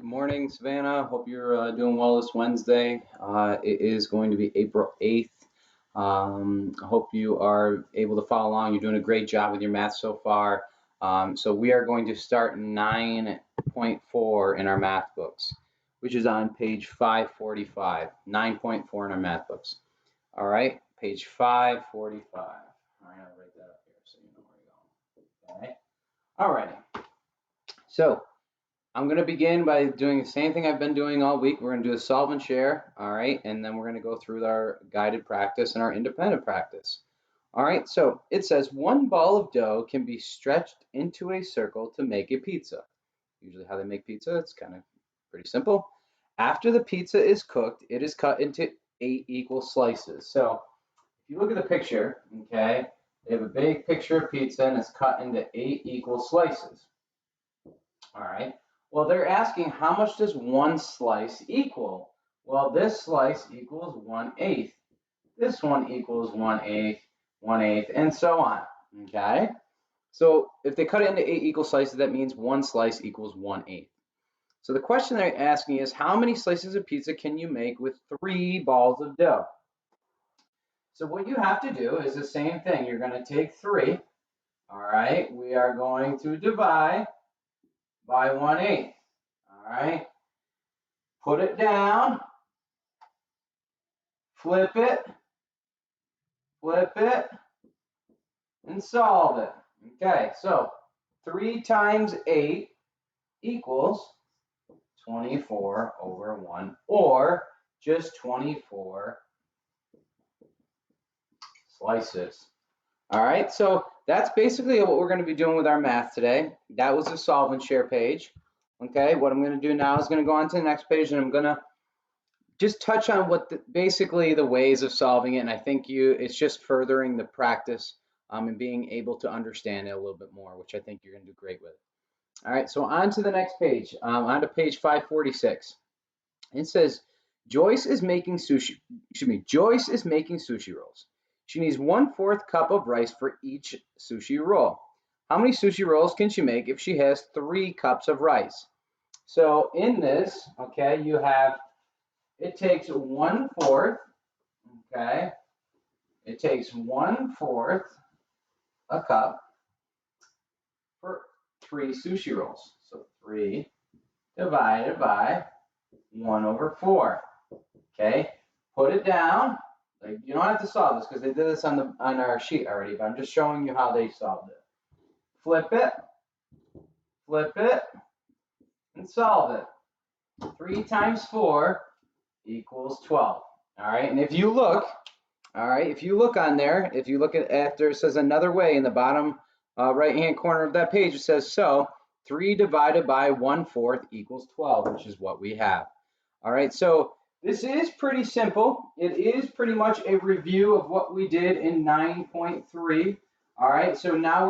Good morning, Savannah. Hope you're doing well this Wednesday. It is going to be April 8th. I hope you are able to follow along. You're doing a great job with your math so far. So we are going to start 9.4 in our math books, which is on page 545. 9.4 in our math books. All right, page 545. All right, I'll write that up here so you know where you're going. Okay. All righty. So I'm going to begin by doing the same thing I've been doing all week. We're going to do a solve and share, all right? And then we're going to go through our guided practice and our independent practice. All right, so it says one ball of dough can be stretched into a circle to make a pizza. Usually how they make pizza, it's kind of pretty simple. After the pizza is cooked, it is cut into 8 equal slices. So if you look at the picture, okay, they have a big picture of pizza and it's cut into 8 equal slices. All right. Well, they're asking how much does one slice equal? Well, this slice equals 1/8. This one equals 1/8, 1/8, and so on. Okay. So if they cut it into 8 equal slices, that means one slice equals 1/8. So the question they're asking is how many slices of pizza can you make with 3 balls of dough? So what you have to do is the same thing. You're going to take 3. All right. We are going to divide by 1/8. All right. Put it down, flip it, and solve it. Okay, so 3 times 8 equals 24 over 1, or just 24 slices. All right, so that's basically what we're going to be doing with our math today. That was the solve and share page. Okay, what I'm going to do now is going to go on to the next page, and I'm going to just touch on what basically the ways of solving it, and I think it's just furthering the practice and being able to understand it a little bit more, which I think you're going to do great with. All right, so on to the next page, on to page 546. It says Joyce is making sushi. Joyce is making sushi rolls. She needs 1/4 cup of rice for each sushi roll. How many sushi rolls can she make if she has 3 cups of rice? So in this, okay, you have. It takes 1/4, okay? It takes 1/4 a cup for 3 sushi rolls. So 3 divided by 1/4, okay? Put it down. Like, you don't have to solve this because they did this on our sheet already, but I'm just showing you how they solved it. Flip it, and solve it. 3 times 4 equals 12. All right, and if you look, all right, if you look on there, if you look at after it says another way in the bottom right-hand corner of that page, it says so 3 divided by 1/4 equals 12, which is what we have. All right, so this is pretty simple. It is pretty much a review of what we did in 9.3. All right, so now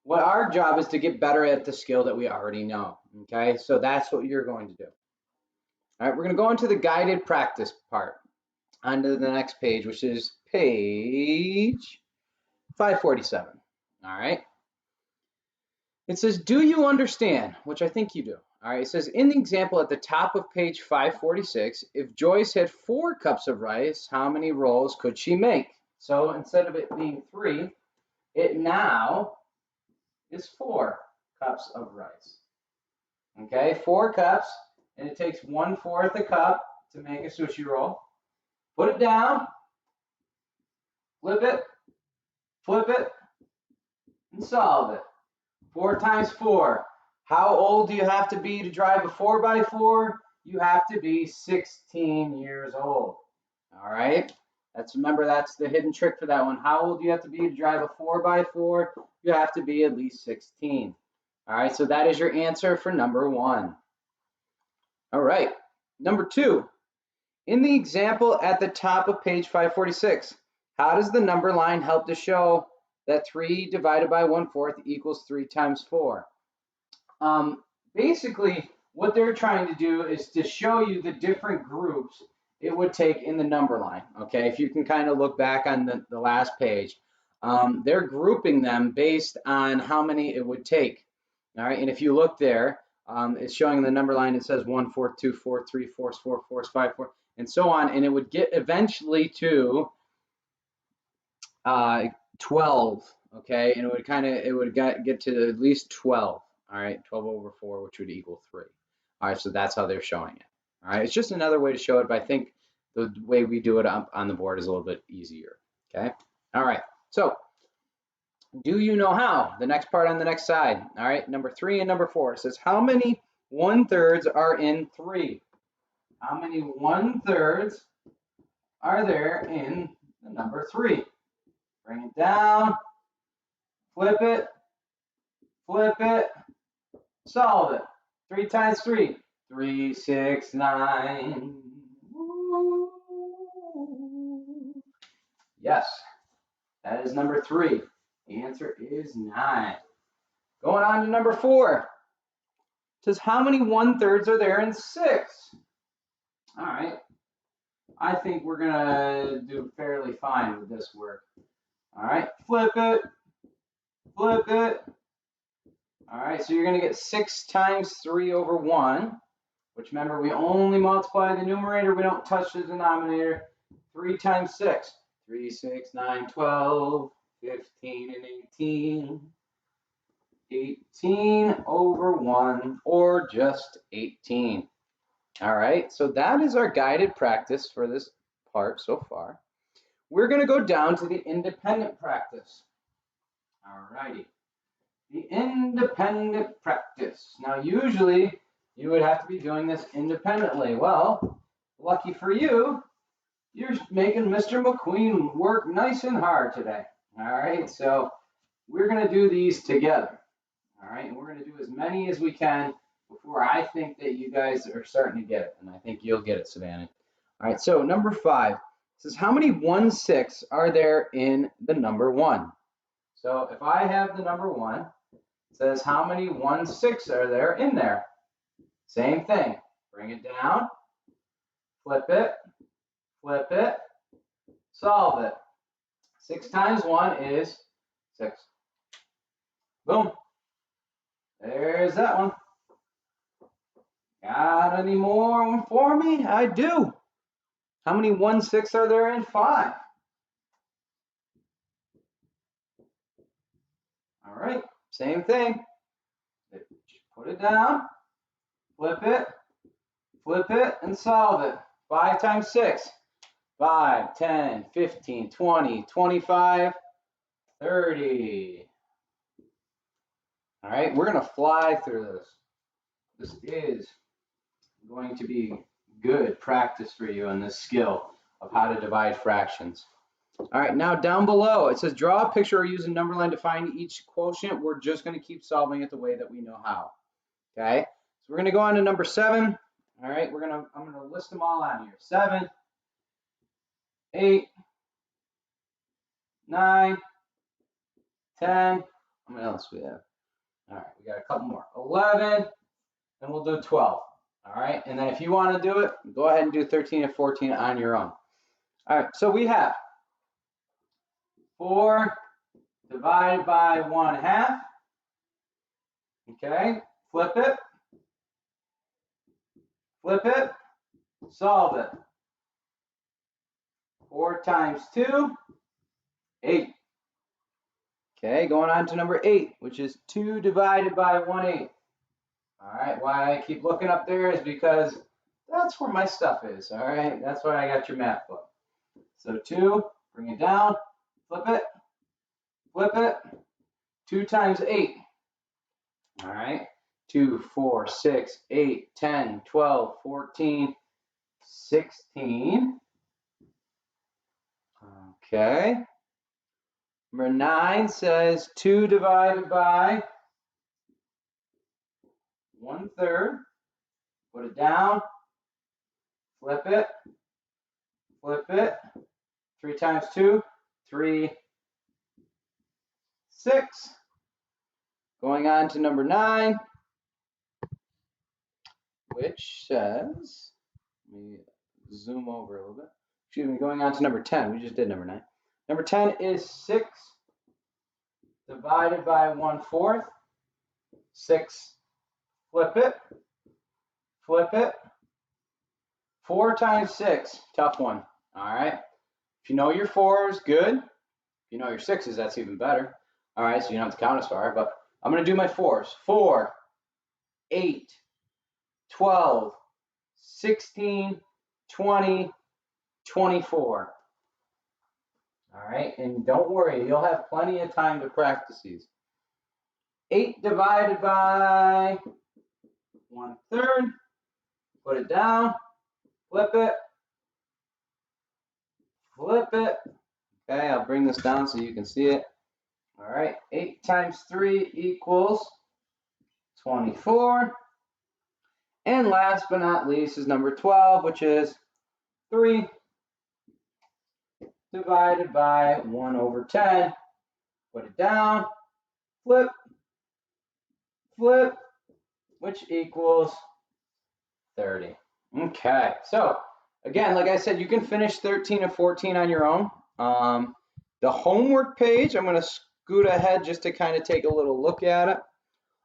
what our job is to get better at the skill that we already know. Okay, so that's what you're going to do. All right, we're going to go into the guided practice part. On to the next page, which is page 547. All right. It says, do you understand? Which I think you do. All right. It says, in the example at the top of page 546, if Joyce had 4 cups of rice, how many rolls could she make? So instead of it being 3, it now is 4 cups of rice. Okay, 4 cups, and it takes 1/4 a cup to make a sushi roll. Put it down, flip it, and solve it. 4 times 4. How old do you have to be to drive a 4x4? You have to be 16 years old. All right? Remember, that's the hidden trick for that one. How old do you have to be to drive a 4x4? You have to be at least 16. All right, so that is your answer for number 1. All right, number 2. In the example at the top of page 546, how does the number line help to show that 3 divided by 1/4 equals 3 times 4? Basically, what they're trying to do is to show you the different groups it would take in the number line. Okay, if you can kind of look back on the last page, they're grouping them based on how many it would take. All right, and if you look there, It's showing the number line. It says 1, 4, 2, 4, 3, 4, 4, 4, 5, 4, and so on. And it would get eventually to 12. Okay, and it would get to at least 12. All right, 12 over 4, which would equal 3. All right, so that's how they're showing it. All right, it's just another way to show it, but I think the way we do it up on the board is a little bit easier. Okay, all right, so do you know how? The next part on the next side. All right, number 3 and number 4. It says, how many 1/3 are in 3? How many 1/3 are there in the number 3? Bring it down, flip it, solve it. 3 times 3. 3, 6, 9. Woo. Yes, that is number 3. The answer is 9. Going on to number 4. It says, how many 1/3 are there in 6? All right. I think we're going to do fairly fine with this work. All right. Flip it. All right. So you're going to get 6 times 3 over 1, which remember, we only multiply the numerator. We don't touch the denominator. 3 times 6. 3, 6, 9, 12, 15, and 18. 18 over 1, or just 18. All right, so that is our guided practice for this part so far. We're going to go down to the independent practice. All righty, the independent practice. Now, usually, you would have to be doing this independently. Well, lucky for you, you're making Mr. McQueen work nice and hard today. All right, so we're going to do these together. All right, and we're going to do as many as we can before I think that you guys are starting to get it, and I think you'll get it, Savannah. All right, so number 5 says, how many 1/6 are there in the number 1? So if I have the number 1, it says, how many 1/6 are there in there? Same thing. Bring it down, flip it, solve it. 6 times 1 is 6. Boom. There's that one. Got any more for me? I do. How many 1/6 are there in 5? All right, same thing. Put it down, flip it, and solve it. 5 times 6. 5, 10, 15, 20, 25, 30. All right, we're going to fly through this. This is going to be good practice for you in this skill of how to divide fractions. All right, now down below, it says draw a picture or use a number line to find each quotient. We're just going to keep solving it the way that we know how. Okay, so we're going to go on to number 7. All right, I'm going to list them all on here. 7, 8, 9, 10. How many else we have? All right, we got a couple more. 11, and we'll do 12. All right, and then if you want to do it, go ahead and do 13 and 14 on your own. All right, so we have 4 divided by 1/2. Okay, flip it, solve it. 4 times 2, 8. Okay, going on to number 8, which is 2 divided by 1/8. All right, why I keep looking up there is because that's where my stuff is. All right, that's why I got your math book. So 2, bring it down, flip it. 2 times 8. All right, 2, 4, 6, 8, 10, 12, 14, 16. Okay. Number 9 says 2 divided by 1/3. Put it down, flip it. 3 times 2, 3, 6. Going on to number 9, which says, let me zoom over a little bit. Excuse me, going on to number 10. We just did number 9. Number 10 is 6 divided by 1/4. 6 flip it, flip it. 4 times 6, tough one. All right. If you know your 4s, good. If you know your 6s, that's even better. All right, so you don't have to count as far, but I'm going to do my 4s. 4, 8, 12, 16, 20, 24. All right, and don't worry, you'll have plenty of time to practice these. 8 divided by 1/3. Put it down, flip it, flip it. Okay, I'll bring this down so you can see it. All right, 8 times 3 equals 24. And last but not least is number 12, which is 3 divided by 1/10. Put it down, flip, flip, which equals 30. Okay, so again, like I said, you can finish 13 and 14 on your own. The homework page, I'm going to scoot ahead just to kind of take a little look at it.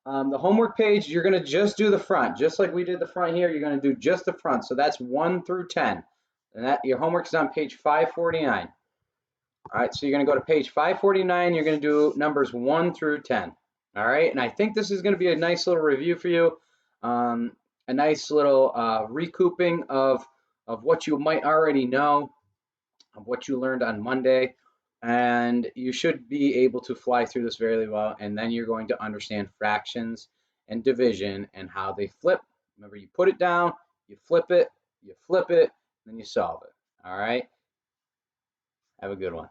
The homework page, you're going to just do the front. Just like we did the front here, you're going to do just the front. So that's 1 through 10. And that your homework is on page 549. All right, so you're going to go to page 549. You're going to do numbers 1 through 10. All right, and I think this is going to be a nice little review for you. A nice little recouping of what you might already know, of what you learned on Monday. And you should be able to fly through this very well. And then you're going to understand fractions and division and how they flip. Remember, you put it down, you flip it, then you solve it. All right. Have a good one.